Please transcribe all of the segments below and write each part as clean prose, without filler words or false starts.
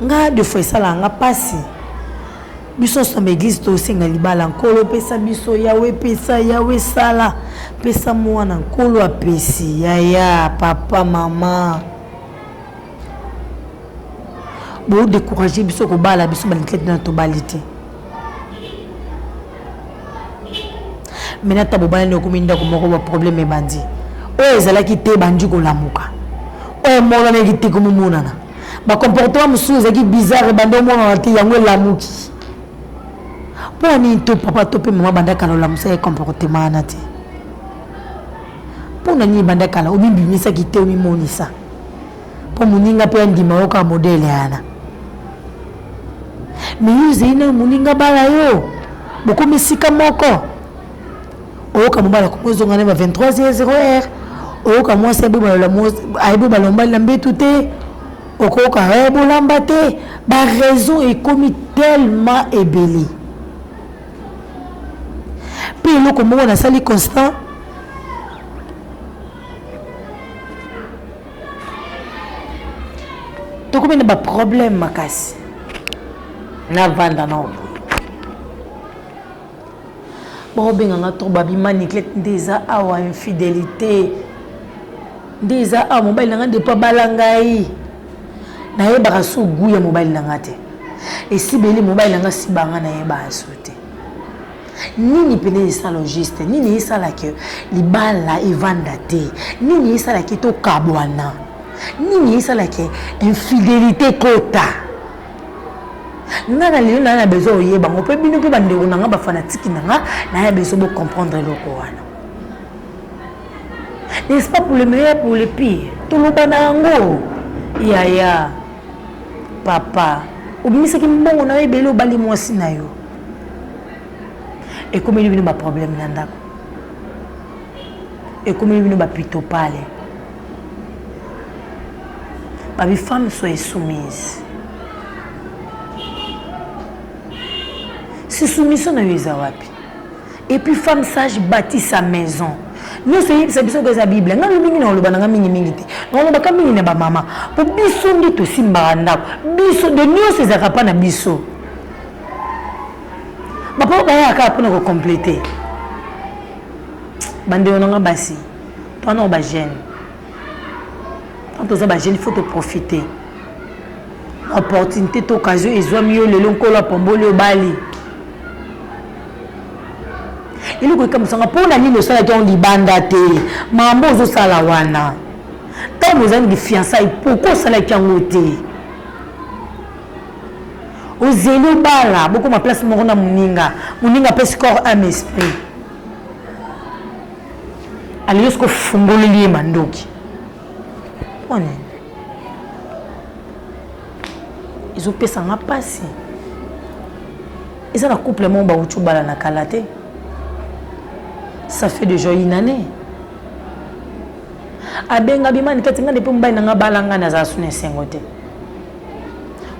nga de fois ça là nga pasi biso so m'église to singa libala nkolo pesa biso yawe pesa yawe sala pesa mwana nkolo apesi yaya papa mama bo décourager biso ko bala biso balikete na to balite menata bo bala ne ko minda ko moko ba problème bandi o ezala ki te bandi ko lamuka o mona ne ki te ko mona na ba comportement musuza ki bizarre bando mona na te yango lamuki pour ni to papa to pe mama banda kala la musa e comportement na te pour ni banda kala o bimbi misa ki te o mi monisa pour muninga pe ndima o ka modele ana mais yuze ina muninga bala yo boko misika moko o ka mobala ko zonga na 23h0 o ka mo se bo la mo ay bo balomba lambe touté o ko ka rebo lambate ba raison est comme tellement ébélé puis le comment on a sali constant to comme ba problème makasi na vanda na bon benga to babi maniklet ndeza awa infidélité ndeza a mobile nga de pa balangai na yeba su guya mobile nga te et si beli mobile nga si banga na yeba asute nini pene ça logiste nini ça la que libala evanda te nini ça la que to kabwana nini ça la que infidélité kota nana lelo na besoin yeba mo pe bino pe bande ona nga ba fanatique nga na ya besoin de comprendre loko wana n'est-ce pas pour le meilleur pour le pire tout le banango yaya papa obimisa ki mbongo na yebelo bali mwasi na yo et comme il y a un problème nandako et comme il y a un pito pale les femmes soient soumises si soumission na yo wapi et puis femme sage bâtit sa maison nous c'est biso que la Bible nga mingi na loba nga mingi te na loba ka mingi na ba mama po biso ndi to simba ndako biso de nous ces arapa na biso papa baya ka pour nous compléter bande on nga basi toi non ba jeune quand on ba jeune il faut te profiter opportunité d'occasion et zo mieux le long kola pombolo bali il est comme ça pour la ligne ça qui on libanda te mambo zo sala wana tant vous avez des fiançailles pourquoi ça la qui en côté au zélo bala beaucoup ma place morona muninga peut score un esprit alios ko fungolo li mandoki on ils ont payé ça n'a passé ils ont un couple mon ba uchu bala na kalate ça fait déjà une année abenga bimani katinga depuis mbai na balanga na za sune sengote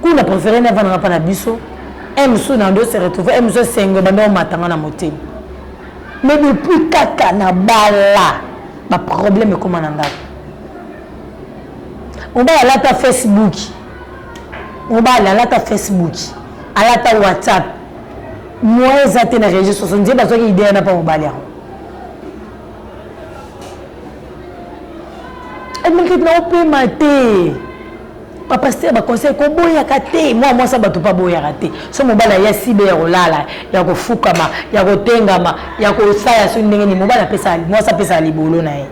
kuna préféré na vana pa na biso emso na ndo se retrouver emso sengo bando matanga na motema mais depuis kaka na bala ba problème comment na ndako on va la ta Facebook on va la ta Facebook ala ta WhatsApp moi ezate na réseaux sociaux ndiye bazo ki idée na pa mobali yango mais que na opé maté papa c'est ba conseil ko boya kate moi ça ba to pas boya kate so mobala ya sibe ya rolala ya ko fukama ya ko tengama ya ko saya so ndenge ni mobala pesa moi ça pesa libolo na ye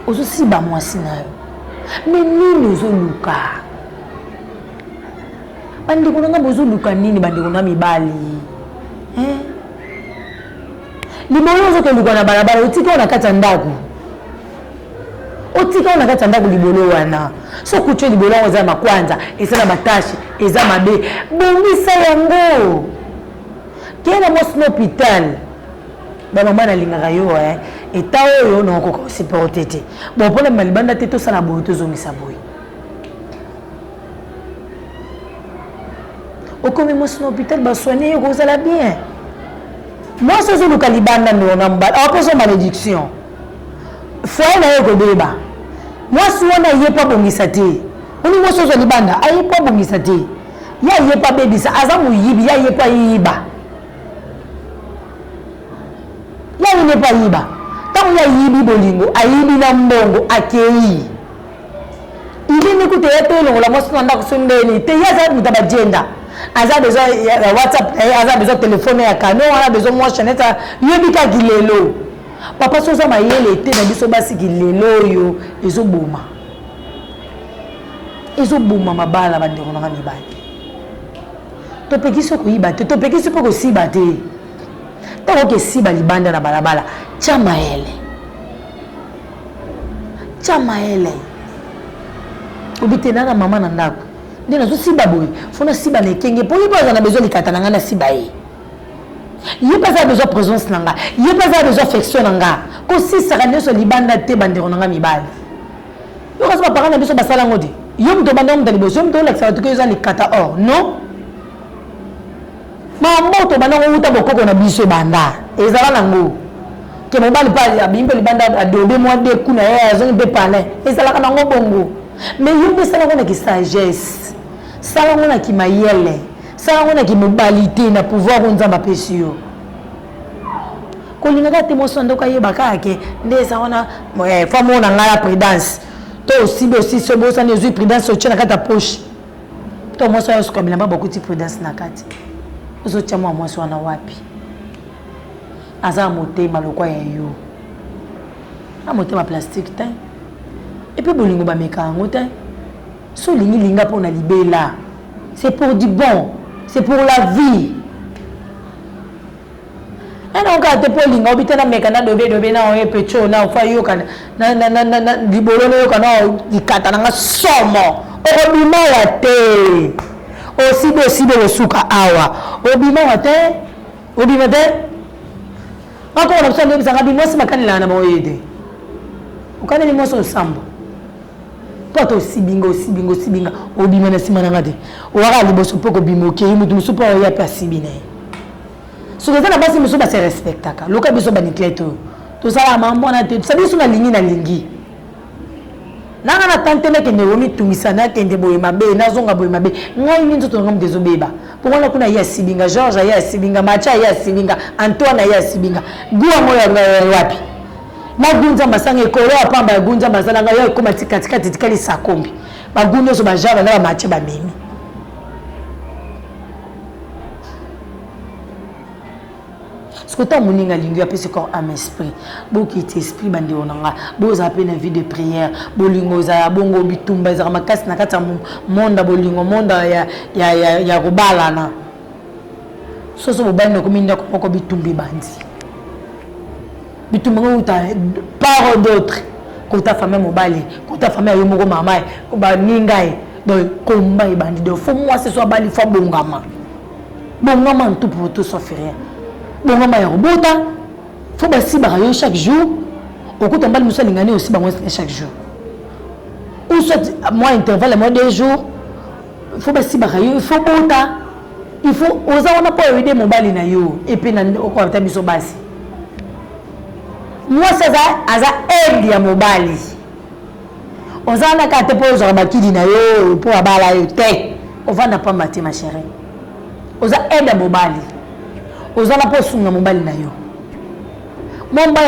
ozo siba moi sina mais nini ozo luka bandi ko nga bozo luka nini bandi ko na mibali libolo zo ko luka na barabara utika na kata ndako otika na kata ndako libolo wana so kucho libolo za makwanza esana batashi eza mabe bongisa yango kena mo hospital ba mama na linga yo eta oyo no ko supporter te bon pour le malibanda te to sala boyo to zongisa boyo o comme mo hospital ba soigner yo ko sala bien moi so zo kalibanda no na mba après son malédiction foi na yo ko beba moi si on a yé pas bongisa te On y voit ce que libanda. Aïe pas bon misate. Ya yé pas baby ça. Azamu yibi ya yé pas yiba. Ya yé pas yiba. Tant ya yibi bolingo, ayibi na mbongo akei. Il est écouté la mosse n'a pas sonné. Te ya za muta bagenda. Aza besoin WhatsApp, aza besoin téléphoner à canon, aza besoin moi chaneta. Yebika gilelo. Papa soza mayele te na biso basi gilelo yo ezo boma. Ezo boma mabala bandeko na mibali. To pekisi ko yibate, to pekisi ko sibate. Tango ke siba libanda na balabala, chamaele. Chamaele. Obitena na mama na ndako. Ndena zo siba boy, fona siba ne kenge po yiba na besoin likata na ngana siba yi. Yiba za besoin présence nanga, yiba za besoin affection nanga. Ko si saka nyoso libanda te bandeko na mibali. Yo kasi ba parana biso basala ngodi. Yo mto banda mto liboso mto la sa tuko za likata or, non? Ma moto banda nguta bokoko na biso banda. Ezala nango. Ke mobali pa abimbe libanda adobe mo de kuna ya zoni be pale. Ezala kana ngobongo. Mais il y a une sagesse, ça a une qui maïele, ça a une qui mobilité, na pouvoir on zamba pesio. Quand il y a des émotions de cahier bakake, des ana, femme on a la prudence. Toi aussi ce beau ça ne joue prudence au tien na ta poche. Toi moi ça comme il y a beaucoup de prudence na kati. Aux autres moi so na wapi. Aza moté maloko ya yo. A moté ma plastique tin. Et puis bolingo ba meka ngote so linga pour na libela, c'est pour du bon, c'est pour la vie. Et donc quand te pour linga obitena meka na dobe na o pecho na fa yo kana na libolo yo kana dikata na somo o bima wa te aussi de suka awa obima wa te encore on observe ça ngabi mosi makanela na moyede ukane ni moso sambo poto sibinga obima na simana ngade waka liboso poko bimoke mutu musupa ya pasibine so que ça na basi musuba se respectaka loka biso banikleto to sala mambo na te sabi suna lingi nanga na tante na kende womi tumisana kende boye mabe na zonga boye mabe ngai ni nzoto ngam dezobeba pona kuna ya sibinga George ya sibinga Macha ya sibinga Antoine ya sibinga gua moyo wapi na gunza masanga ekolo apamba ya gunza masala nga yo koma tikatikati tikali sakombi bagunyo so bajava na Macha ba mimi Skota moninga lingi apesi corps âme esprit boki ti esprit bande onanga boza apena vie de prière bolingo za ya bongo bitumba za makasi na kata monda bolingo monda ya kubalana soso bobani ko minda ko bitumbi bandi bitumba uta par d'autres ko ta famille mobali ko ta famille yo moko mama ko ba ningai donc komba bandi de fo moi ce soit bali fo bongama tout pour tout sauf rien. Bon, maman, robota. Faut basi barayo chaque jour. Au côté mbali musa lingani aussi ba chaque jour. Ou soit moi intervalle moi 2 jours. Faut basi barayo, il faut bota. Il faut oza on a pas aider mon bali na yo et puis na ko ta biso basi. Moi ça aza aide ya mobali. Oza na ka te pozo ba kidi na yo pour abala yo te. On va na pas mater ma chérie. Oza aide ya mobali. Ozala po sunga mobali na yo momba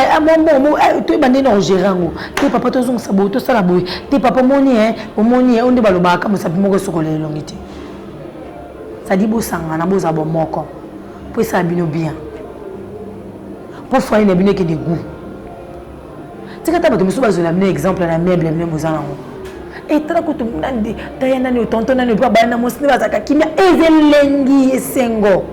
to bande na gérango te papa to zunga sabo to sala boy te papa moni omoni onde baloba ka musapi moko sokolele longité ça dit bosanga na boza bo moko po ça bino bien pour faire une bino ke de goût tika ta bato musuba zola bino exemple na meuble bino mozana ngo et tra ko to nandi tayana ni tonton na ni pa bana mosni bazaka kimia ezelengi esengo.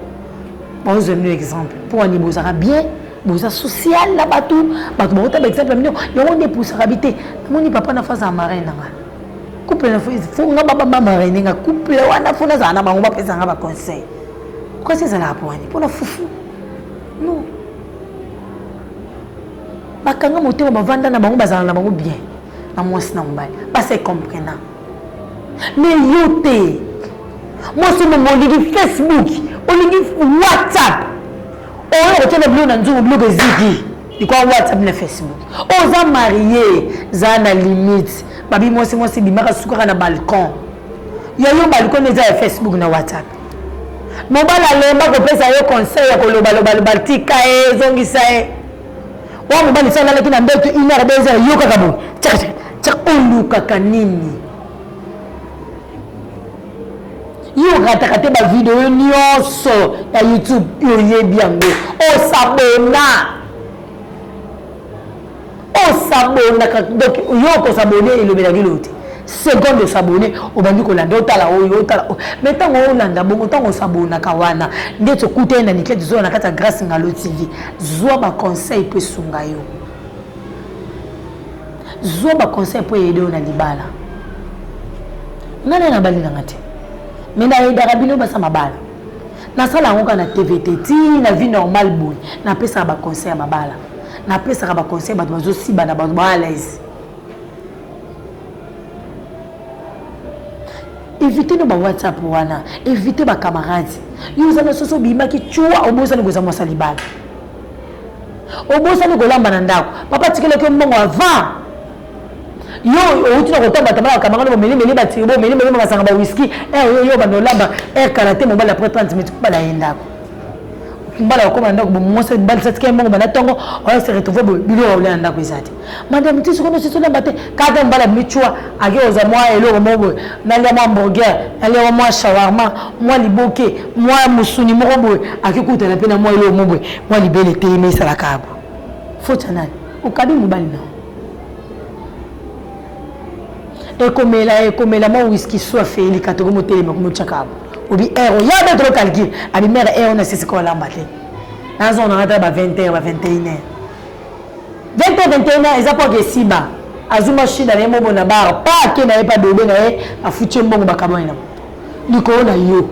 Bon, je donne un exemple. Pour un niveau bien, vous social là-bas tout. Bah, vous avez exemple, il y a des pouces habiter. Mon papa n'a pas un marin. Couple la faut nga baba marin nga couple wana fona za na bango ba pesa nga ba conseil. Quoi c'est ça là pour la foufou? Non. Bakanga motema ba vanda na bango bazana na bango bien. Na mwasi na mbali. Pas c'est comprenant. Mais yote. Moi c'est mon ligi Facebook. On dit WhatsApp. On retient le bleu dans le bleu de Ziggy. Il quoi WhatsApp et Facebook. On a marié, ça na limite. babi moi c'est bimaka suka na balcon yo balcon eza ya Facebook na WhatsApp mobala lemba ko pesa yo conseil ya ko loba tika ezongisa wa mobali sana lakini ambeto inara beza yo kaka bo chaka oluka kanini yo katakate ba video nyonso ya YouTube yo yebi yango sabona donc yo ko s'abonner elobela kiloti seconde s'abonner obandi ko landa otala mais tango olanda bongo tango s'abona kawana ndeto kutena nikete zo na kata grâce ngalo TV zo ba conseil pe sunga yo zo ba conseil pe yedo na libala nana na bali na ngati mais na yeda rabino basa mabala na sala ngoka na TVT ti na vie normale boy na pesa ba conseil mabala na pesa ba conseil ba bazo siba na ba à l'aise évitez nos WhatsApp wana évitez ba camarades yo za na soso bima ki chua obosa ni goza mwasa libala obosa ni golamba na ndako papa tikele ke mbongo avant yo utina kotamba tamala camarade bo meli bati bo meli basanga ba whisky yo ba nolamba karate mo bala après 30 minutes bala yendako mbala ko manda ko mwasa bala satike mbongo bana tongo o se retrouver bo bilo ole ndako izati madame tiso kono tiso na bate kada mbala michua age oza mwa elo mobo na le mwa hamburger na le mwa shawarma mwa liboke mwa musuni mobo akikuta na pena mwa elo mobo mwa libele te me sala kabo fotanani ukabi mubali na ekomela mo whisky soit fait li katoko motele mo chakabo obi ero ya ba trop calcul abi mère ero na sisi ko lamba te na zone na ba 20h ba 21h 20h eza pas que siba azuma shida na mo bona bar pa ke na pas dobe na a futie mbongo bakabona liko na yo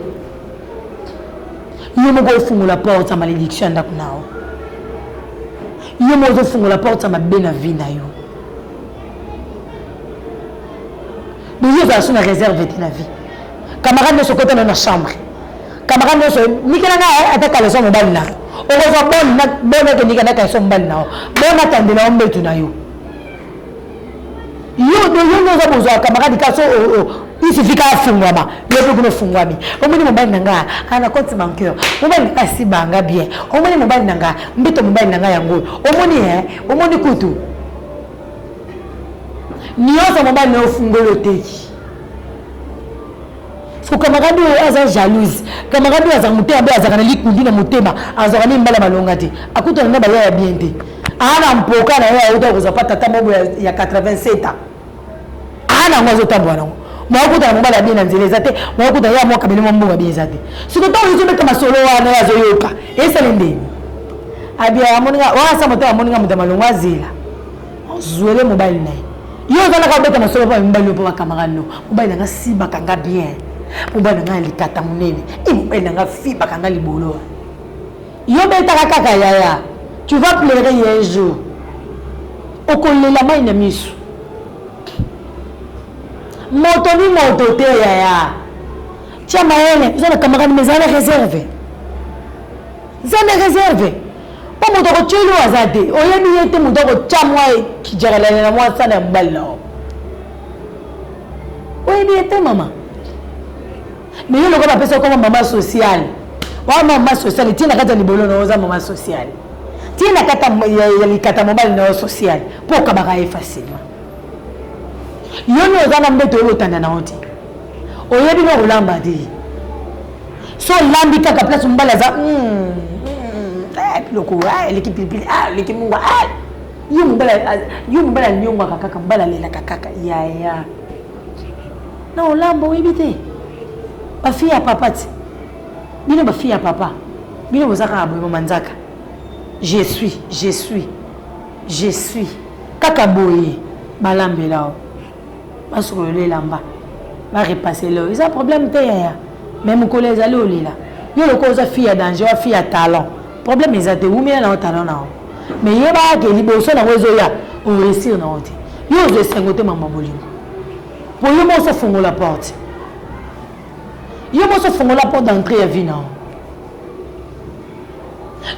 mo go fungula porte à malédiction ndako nao yo mo go fungula porte à mabena vie na yo nous avons une réserve de la vie. Camarade ne se côté dans la chambre. Camarade ne se ni que na attaque les hommes balna. On va bonne que ni que na ka son balna. Bon attendre na ombe tu na yo. Yo nous avons besoin camarade ka so il suffit qu'à fungwa ba. Yo peut fungwa bi. On me dit mobile nanga ana compte bancaire. Mobile ka si banga bien. On me dit mobile nanga mbito mobile nanga yango. On me dit kutu. Niosa mobile na ofungolo teki. Faut camarade aza jalouse. Camarade aza mutema be aza kana likundi na mutema. Aza kana mbala malonga te. Akuta na ba ya bien te. Ana mpoka na ya uta kuzapata tambo ya 87 ans. Ana ngwazo tambo na. Mwakuta na mbala bien na nzeleza te. Mwakuta ya mwa kabele mbongo bien zate. Siko to uzo beka masolo wana ya zoyoka. Esa lende. Abia amoninga wa sa mutema amoninga mutema malonga zila. Zuele mobile na. Yo zala ka beta masolo pa mbali po camarade no mobile nga si bakanga bien mobile nga likata munene mobile nga fi bakanga libolo yo beta kaka yaya tu vas pleurer un jour okolela mai na misu moto ni moto te yaya tia maele zana camarade mais zana réserve pas mon dogo chelo azade oyebi yete mon dogo chamwa kijarala na mwa sana mbala oyebi yete mama mais yo lokola pesa comme maman sociale wa maman sociale tina kata libolo na oza maman sociale tina kata ya likata mobile na sociale pour kabaka facilement yo no oza mbeto yo tanda na oti oyebi no rolamba di so lambi kaka place mbala za loko l'équipe l'équipe munga yo mbala nyonga kaka mbala lela kaka ya na olambo wibite ba fille ya papa ti bino ba fille ya papa bino bozaka abo manzaka je suis kaka boye balambela ba solo lelamba ba repasser là ils a problème te ya même collègue allez olela yo loko za fille ya danger wa fille ya talent problème ezate umina na otala na mais yeba ke liboso na wezo ya on réussir na ote yo zo sengote mama bolingo pour yo mo se fongo la porte yo mo se fongo la porte d'entrée à vie na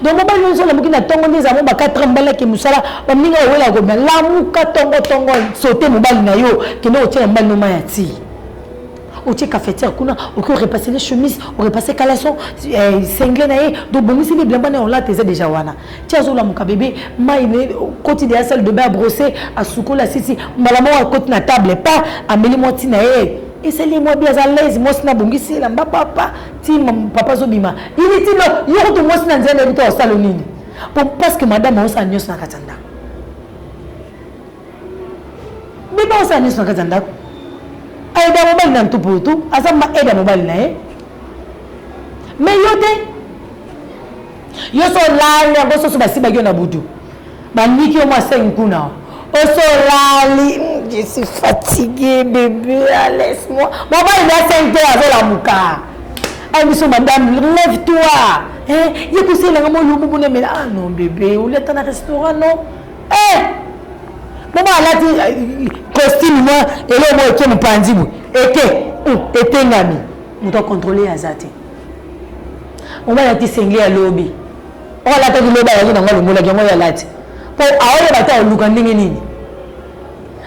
donc mobali nyonso lamuki na tongo nde ezamo ba 4 mbala ke musala baminga owela ko lamuka tongo sauter mobali na yo kende otia mbali no maya ti otie cafetière kuna oki repasser les chemises o repasser caleçon single na ye donc bongisi les blamba na on l'a tese déjà wana tia zo lamuka bébé mai ne côté de la salle de bain à brosser à sukola sisi mbala mo côté na table pas ameli moti na ye et c'est les moi bien à l'aise moi sina bongisi la mba papa ti papa zo bima il dit non yo to moi sina nzela bito au salon nini parce que madame on sa nyos na katanda bébé on sa nyos na katanda aida mobile na ntuputu asamba aida mobile na ye mais yo so lali ngo so basi bagyo na budu baniki au moins 5 kuna oso lali je suis fatiguée bébé laisse-moi mobile na 5 heures avec la muka ay biso madame lève-toi ye ko sela ngamo lumu bune mais ah non bébé ou leta na restaurant non maman alati costume moi ele mo ke mpanzi bu ete ngami muto contrôler azati on va lati single à lobby on la ta loba ya na ngalo mola ngongo ya lati po aole bata oluka ndenge nini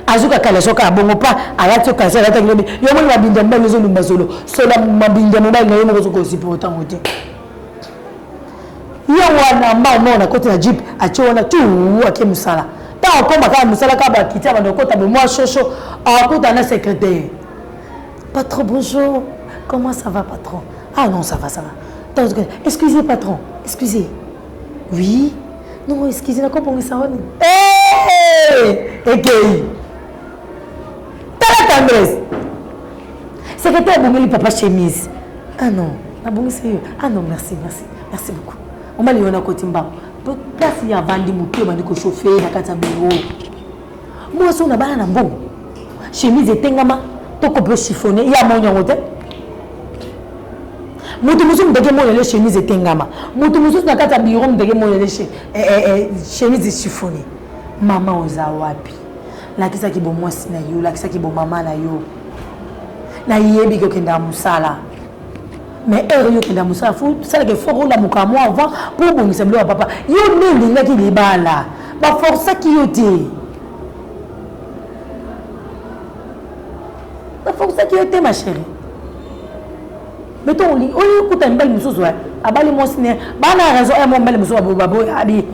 azuka kala soka bongo pa alati ka sala ta lobby yo mo mabinda mbalo zo lumba solo sola mabinda mbalo na yo mo ko supporta ngote yo wana mama na côté na jeep achiona tu ake musala pas encore ma musala ka ba kitia ba ndokota be moi chocho akuta na secrétaire patron bonjour comment ça va patron ah non ça va excusez patron excusez oui non excusez na ko pongi ça woni ekei tala tendresse secrétaire bongeli papa chemise ah non na bongi c'est ah non merci beaucoup on m'a liona kotimba place ya vandi muté bandi ko chauffer na kata bureau moi so na bana na mbongo chemise etengama to ko pe chiffonner ya monya ngote mutu musu ndege monya le chemise etengama mutu musu na kata bureau ndege monya le chemise chiffonner mama oza wapi la kisa ki bo mwasi na yo la kisa ki bo mama na yo na yebi ko kenda musala mais heure yo kenda musala fou ça que faut la muka moi avant pour bon semble papa yo ne linga ki libala ba force ki yo te ba force ki yo te ma chérie mais ton lit on écoute un bel musuzu abali mo sine bana raison e mo bel musuzu babo abi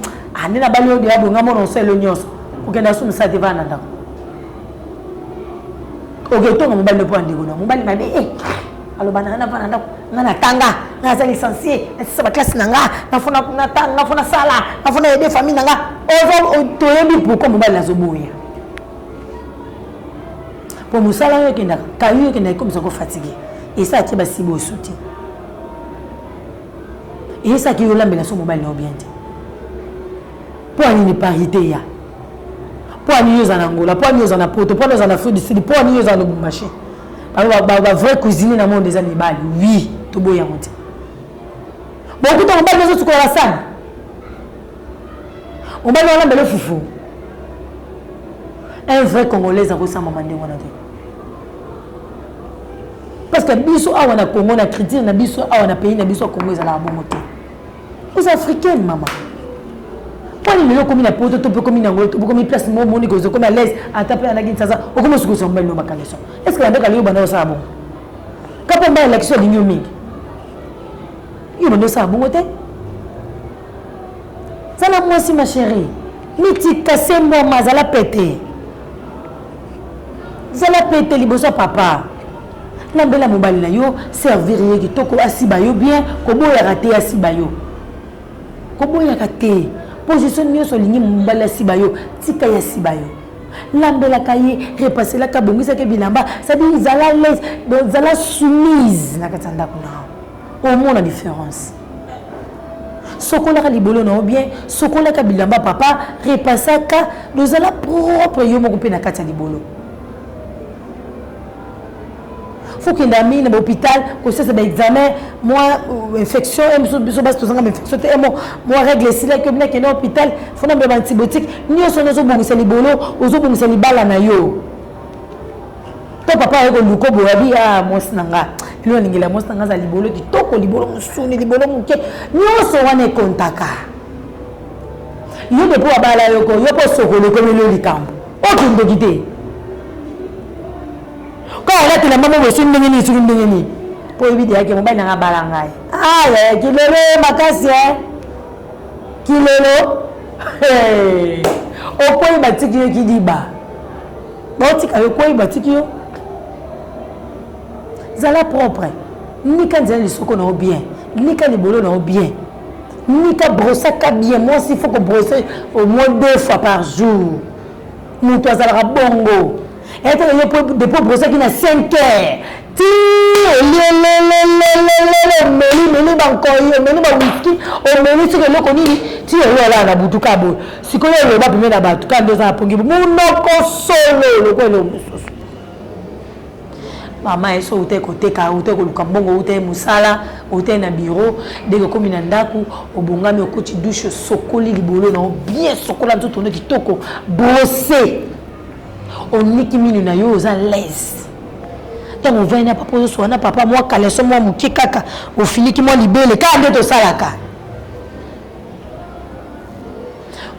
ani na bali odi abo ngamo no selo nyos ukenda sumi sa te vana ndako ogetonga mo bali po andiko na mo bali mabe alors bana na vana ndako ngana tanga ngaza licencié na sa classe nanga nafuna kuna tanga nafuna sala nafuna aider famille nanga ozo toyebi pourquoi mo bali la zoboya pour musala yo kenda kayo kenda comme ça ko fatigué et ça ti ba sibo soutien et ça qui yo lambela so mobile na bien pour ani parité ya pour ani yo za Angola pour ani yo za na Poto pour ani yo za na Afrique du Sud pour ani yo za no Lubumbashi ba vrai cuisine na monde des animaux oui to boya monte beaucoup de mobile zo tukola sana on va leur lambela fufu un vrai congolais a reçu maman ndenge wana te parce que biso awa na Congo na critique na biso awa na pays na biso Congo ezala bongo te aux africaines maman pour les lelo comme na Poto to peu comme na Angola to comme place mo moni ko zo comme à l'aise à taper na Kinshasa o comme suko so mbelo bakaleso est-ce que ndaka liyo bana sa bon kapo mba election linyo mingi yo bana sa bon te zala moi si ma chérie miti kase moi mazala pété zala pété liboso papa lambela mobali na yo servir ye kitoko asiba yo bien koboya raté asiba yo koboya raté position mieux soligné mobali asiba yo tika ya asiba yo lambela kaye repasser la kabongisa ke bilamba ça dit zala l'aise zala soumise na katanda kuna au moins la différence sokola ka libolo na bien sokola ka bilamba papa repasser ka dozala propre yo moko pe na kata libolo faut qu'il ait à l'hôpital, que ça c'est des examens, moi infection, moi règle ici là que bien qu'il est à l'hôpital, faut n'avoir des antibiotiques, ni on s'en bon c'est les bolos, aux autres c'est les balles na yo. Ton papa est au luko boabi ah moi sinanga, Lo ningela mosi nanga za libolo kitoko libolo musuni libolo muke nyonso wana kontaka. Yo de po abala yoko yo po sokolo ko lo likambo. Okinde kite. Ko ala tena mama bo sundenge ni sundenge ni. Po ibidi yake mobile nanga balangai. Aya kilele makasi Kilelo. Hey. Okoi batiki yo kidiba. Botika yo koi batiki yo. Zala propre. Nika nzela lisoko na bien. Nika libolo na bien. Nika brosser ka bien. Moi il faut que brosser au moins 2 fois par jour. Nous toi zala bongo. Et tu as pour brosser qui na 5 heures. Ti meli bankoyo meli ba whisky o meli ce que loko nini ti yo na butuka bo. Sikoyo yo ba pime na batuka ndo za pongi. Munoko solo loko lo mususu. Mama eso ute koteka ute koluka bongo ute musala ute na bureau dès que comme na ndaku obongami okoti douche sokoli libolo na bien sokola nzoto ne kitoko brosser oniki minu na yo za l'aise tant on va na papa so na papa moi kaleso moi muki kaka ofiliki moi libele ka ndeto salaka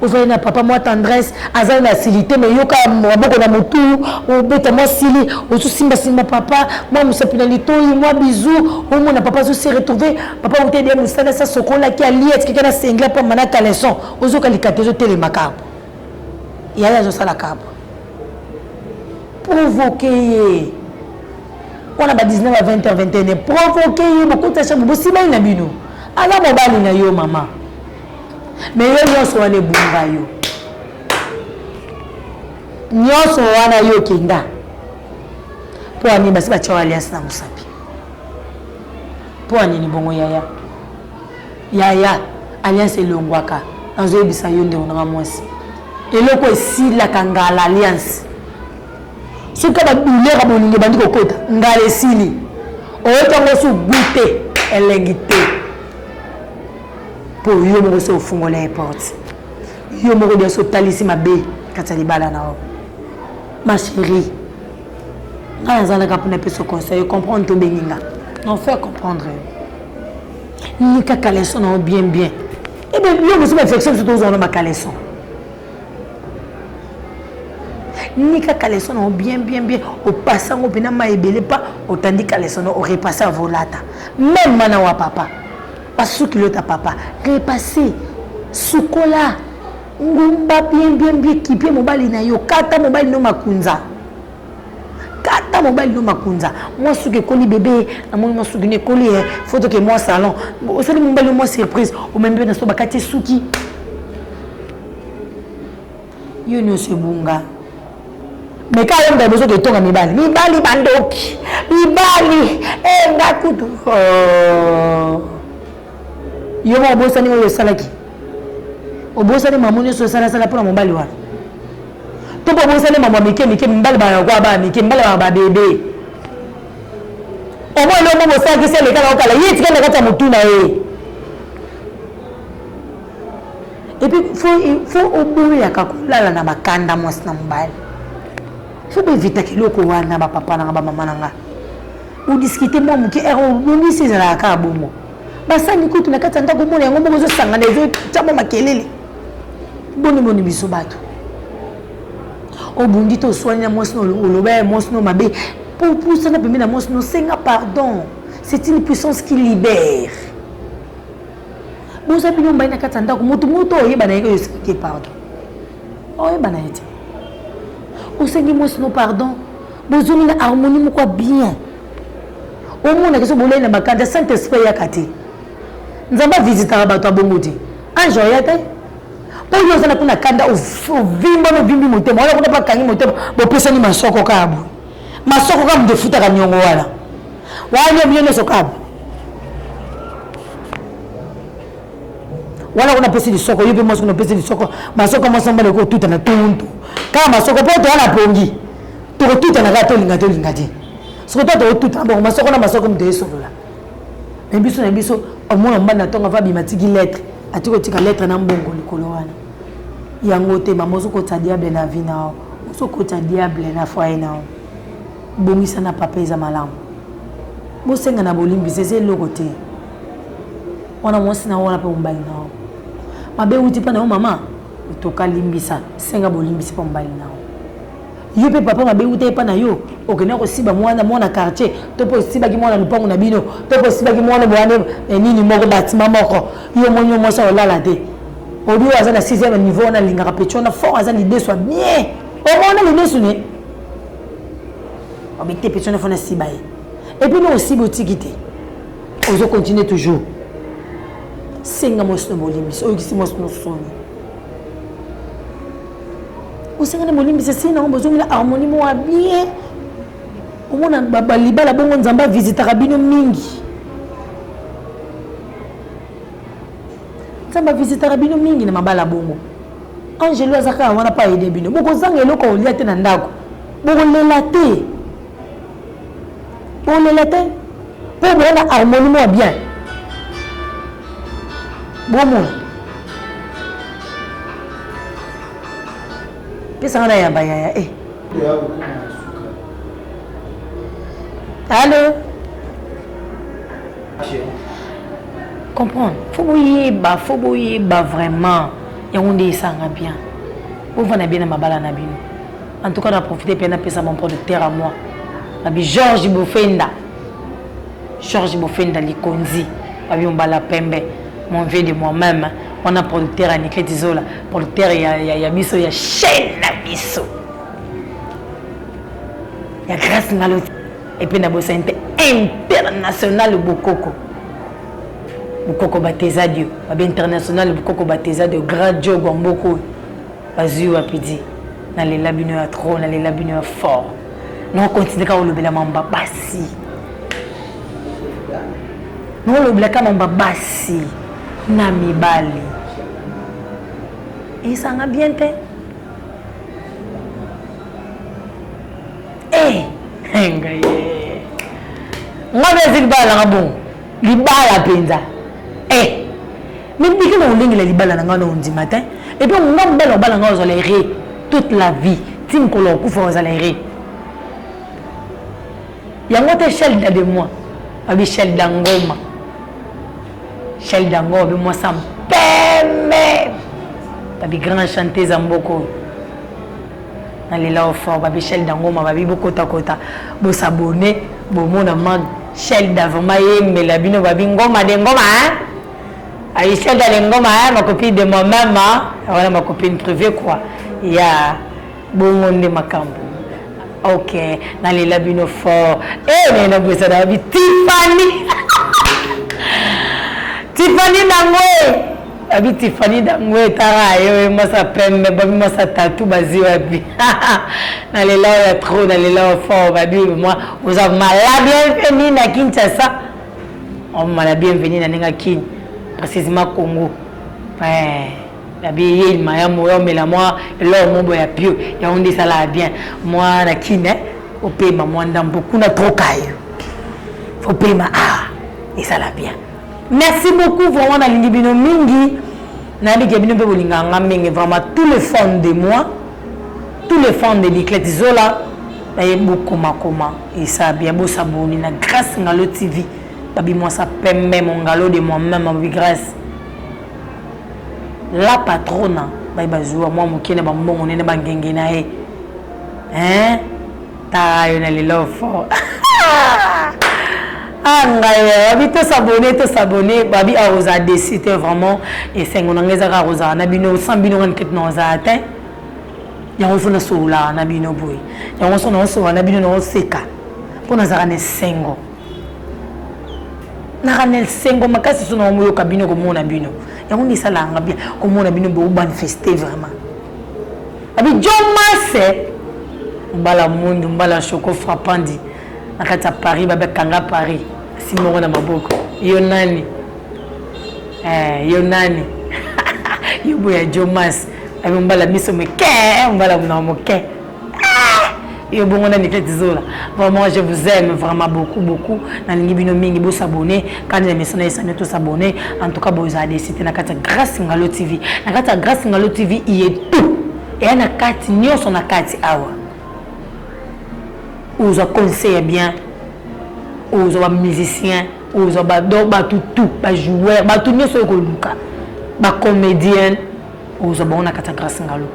Ouvrir na papa moi tendresse azali na silité mais yoka maboko na motu obeta moi sili osu simba papa moi musapina litoi moi bisou omo na papa se retrouver papa ote dia musala sa sokola ki aliet ki kana sengla pa manaka leçon ozo kalikatezo telemaka yaya zo sala kabo provoquer on a ba 19 à 20 h 21 provoquer beaucoup de choses bosi ba na bino ala mobali na yo mama mais yo nyonso wana bunga yo nyonso wana yo kinda po ani basi ba chawa alias na musapi po ani ni bongo yaya alias elongwaka anzo ebisa yo nde onanga mwasi eloko esila kangala alliance suka ba douleur aboninge bandi kokota ngala esili oyotango su goûter elengite pour yo mo so fungola les portes yo mo de so talisi mabe kata libala na ma chérie na zala ka pona pe so conseil comprendre to beninga non faire comprendre ni ka kaleson na bien et bien yo mo so affection surtout zo na ma kaleson ni ka kaleson na bien au passant au pena ma ebele pas autant kaleson au repasser à volata même mana wa papa parce que le ta papa repasser sukola ngumba bien équipé mobile na yo kata mobile no makunza moi ce que koli bébé moi ce que ne koli faut que moi salon au seul mobile moi surprise au même bien na so bakati suki yo no se bunga mais quand on a besoin de tonga mibali bandoki mibali ngakutu yo mo bosa ni yo salaki obosa ni mamuni so sala pour mobali wa to bo bosa ni mama mike mbali ba kwa ba mike mbali ba bebe o mo lo mo bosa ki se le kala yiti kana kata mutuna et puis faut oboya kakulala na bakanda mwasi na mobali faut éviter que loko wana ba papa na ba mama nanga ou discuter moi muke on c'est la ka bomo basa ni kutu na kata ndako mona yango moko zo sanga na zo tamo makelele boni biso bato obundi to soigner moi sino oloba moi sino mabe pour ça na pembe na moi sino senga pardon c'est une puissance qui libère bosa bino mbaina kata ndako moto oyeba na yeko yoske pardon oyeba na yete osengi moi sino pardon bozoni na harmonie moko bien au monde que so bolé na bakanda saint esprit ya kati nzamba visiter bato abongoti anjo yate po yo sana kuna kanda ovimba no vimbi motema wala kuna pa kangi motema bo pesa ni masoko kabu defuta ka nyongo wala miyone sokabu wala kuna pesa ni soko yope moso kuna pesa ni soko masoko masamba le ko tuta na tuntu kama masoko po to ala pongi to tuta na gato linga te soko to tuta bon masoko na masoko mde solola na biso omona mbana tonga va bimatiki lettre atiko tika lettre na mbongo likolo wana yango te mama soko ta diable na vie na soko ta diable na foi na bongisa na papa eza malamu bosenga na bolimbisa eza eloko te wana mwasi na wana mpe mobali na yo mabe uti mpa na yo mama tokalimbisa senga bolimbisi mpa mobali na yo yo mpe papa mabe uti epa na yo okende kosiba mwana quartier to mpe osibaki mwana lupango na bino to mpe osibaki mwana boane nini moko batima moko yo moni yo mwasi olala te obi oyo aza na 6e niveau wana alingaka peti wana fort aza lideso bien omona lideso ne obite peti wana fona siba ye epuis no osiba otiki te ozo continue toujours senga mwasi no bolimbisi oyokisi mwasi no soni osenga na bolimbisi si nango bozongela harmonie mo wa bien omona balibala bongo nzambe avisitaka bino mingi nzambe avisitaka bino mingi na mabala bongo angelo azaka wana pa aide bino bokozanga eloko olia te na ndako bokolela te mpo boona harmonie mo wa bien bomona pesanga na yamba yaya Allô? Comprendre. Faut boyeba vraiment. Yonde sanga bien. Vous venez bien à ma bala na bino. En tout cas, on a profité bien de mon producteur à moi. Abi Georges Bofenda. Georges Bofenda Likonzi. Abi Mbala Pembe. Mon vieux de moi-même. On a producteur à Nicolas Tizola. Producteur ya biso ya chaîne na biso. Ya grâce na l'autre. Et puis na bossa international Bokoko. Bokoko bateza Dieu. Ba international Bokoko bateza de grand Dieu Gomboko. Bazu wapidi. Na les labino ya trop, na les labino ya fort. Non continue ka olobela mamba basi. Non olobela ka mamba basi. Na mibali. Et ça nga bien te. Ngaye ngabe zikbala ngabongo libala penza mimi kama ulingile libala na ngana undi matin et puis ngambela bala ngao za l'air toute la vie tinkolo kufa za l'air yango te shell de moi abi shell d'angoma shell d'angoma be moi ça peme abi grand chanteuse mboko Nalela fort babi Shell d'angoma babi bokota kota bo s'abonner bo mona mag Shell d'avant mais la bino babi ngoma de ngoma Aïe Shell de ngoma ma copine de moi même voilà ma copine privée quoi il y a bon monde makambo OK nalela bino fort na bosa da babi Tiffany nangwe Abi Tiffany dangwe tara yo masa pembe babi masa tatou bazi wapi na lela ya trop na lela fort babi moi vous avez mal bienvenue na Kinshasa on m'a bienvenue na ninga kin précisément Congo babi il m'a moi mais la moi l'homme mon boya pio ya on dit ça là bien moi na kin au pays moi ndam beaucoup na trop caillou faut payer ma et ça là bien. Merci beaucoup vraiment na lingibino mingi na bigabino pe bolinganga mingi vraiment tous les fans de moi tous les fans de Nicolas Tizola na beaucoup makoma et ça bien beau saboni na grâce ngalo TV babi moi ça pembe mon ngalo de moi-même avec grâce la patrona ba bazua moi mokene ba mbongo nene ba ngenge na ta yo na le love for Babi to s'abonner babi a osa décider vraiment et c'est on ngeza ka osa na bino sambino nket no za atteint ya ofuna sola na bino boy ya on no so na bino no seka pona za ne sengo na kanel sengo makasi so no moyo kabino ko mona bino ya on sala nga bien ko mona bino bo manifester vraiment abi jomase mbala mundu mbala choko frappandi nakata Paris babe kanga Paris simoro na maboko yo nani yo boya Jomas abi mbala miso meke mbala na moke yo bongo na Nicolas Tizola vraiment je vous aime vraiment beaucoup na lingi bino mingi bo s'abonner quand les messages na sana to s'abonner en tout cas bo za décider na kata grâce ngalo TV na kata grâce ngalo TV il est tout et na kati nyoso na kati awa vous conseille bien aux musiciens, aux tout, aux joueurs, tout le monde comédien, aux on a grâce ngalo,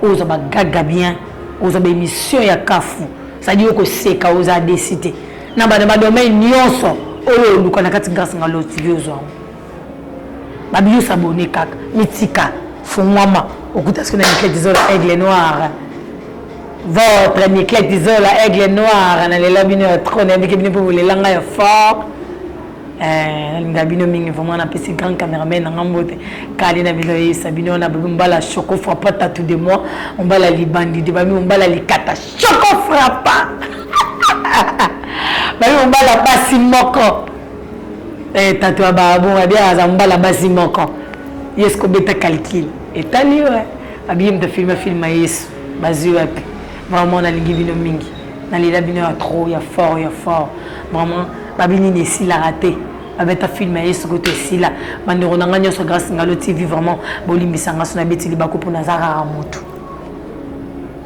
aux gaga bien, aux émissions ya kafu, ça dit que c'est ka aux a décidé. Na ba domaine nyonso, o luka na kati grâce ngalo TV aux ba bio s'abonner kaka, mitika, fumama, okuta ce que na clé des aigle noir. Votre Niclette Isola aigle noir na lela bino trône avec bino pour les langues fort ngabino mingi vraiment na petit grand caméraman na ngambote kali na bilo yesa bino na mbala choco frappa tout de moi on bala libandi de bami on bala likata choco frappa bami on bala basi moko tatu ba bon bien za mbala basi moko yesko beta calcul etali ouais abiem de film yesu bazu wapi. Vraiment, na lingi bino mingi. Na lila bino ya trop, ya fort. Vraiment, babini ne si la raté. Avec ta film et ce côté si là. Bandero na nganya so grâce ngalo TV vraiment. Bolimbisanga so na beti libako pour Nazara moto.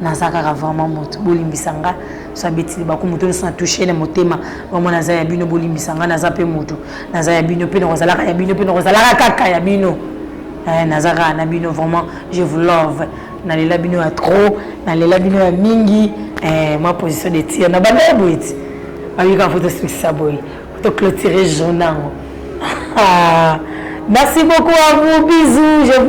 Nazara vraiment moto. Bolimbisanga so beti libako moto so na toucher na motema. Vraiment Nazara bino bolimbisanga na zape moto. Nazara bino pe no rozalaka ya bino pe no rozalaka kaka ya bino. Nazara na bino vraiment je vous love. Na lela bino ya trop, na lela bino ya mingi, ma position de tir na banda boiti. Avec une photo sur ça boy. Photo clôturer journal. Merci beaucoup à vous, bisous.